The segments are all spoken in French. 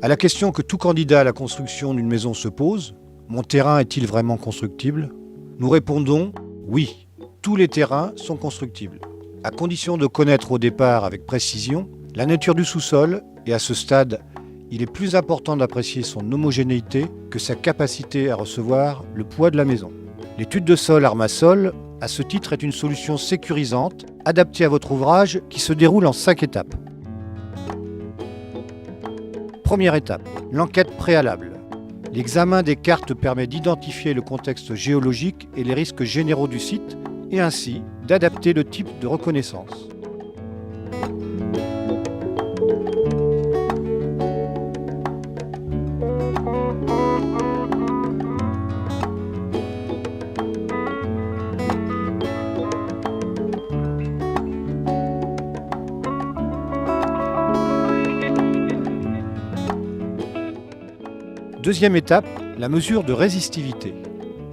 À la question que tout candidat à la construction d'une maison se pose, mon terrain est-il vraiment constructible? Nous répondons oui, tous les terrains sont constructibles, à condition de connaître au départ avec précision la nature du sous-sol et à ce stade, il est plus important d'apprécier son homogénéité que sa capacité à recevoir le poids de la maison. L'étude de sol Armasol, à ce titre, est une solution sécurisante, adaptée à votre ouvrage qui se déroule en 5 étapes. Première étape, l'enquête préalable. L'examen des cartes permet d'identifier le contexte géologique et les risques généraux du site et ainsi d'adapter le type de reconnaissance. Deuxième étape, la mesure de résistivité.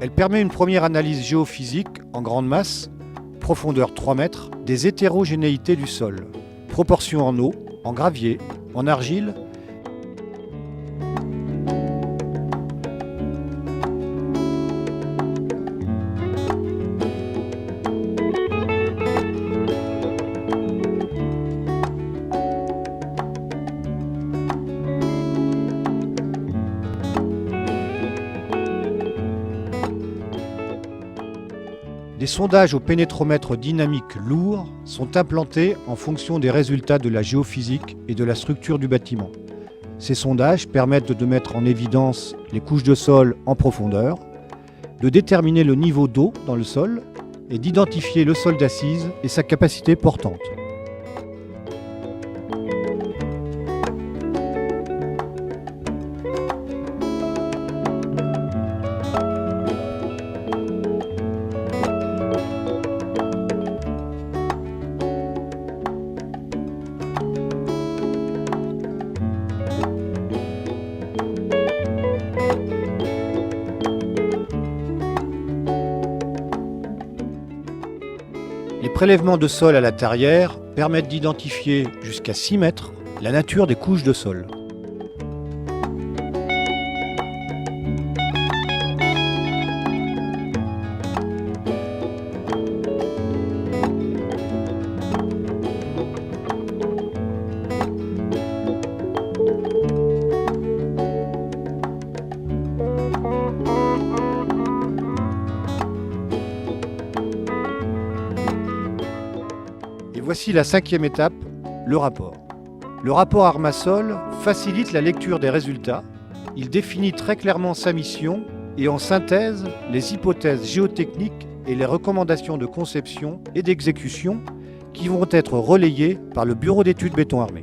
Elle permet une première analyse géophysique en grande masse, profondeur 3 mètres, des hétérogénéités du sol, proportion en eau, en gravier, en argile. Des sondages au pénétromètre dynamique lourd sont implantés en fonction des résultats de la géophysique et de la structure du bâtiment. Ces sondages permettent de mettre en évidence les couches de sol en profondeur, de déterminer le niveau d'eau dans le sol et d'identifier le sol d'assise et sa capacité portante. Les prélèvements de sol à la tarière permettent d'identifier jusqu'à 6 mètres la nature des couches de sol. Voici la 5e étape, le rapport. Le rapport Armasol facilite la lecture des résultats. Il définit très clairement sa mission et en synthèse les hypothèses géotechniques et les recommandations de conception et d'exécution qui vont être relayées par le Bureau d'études béton armé.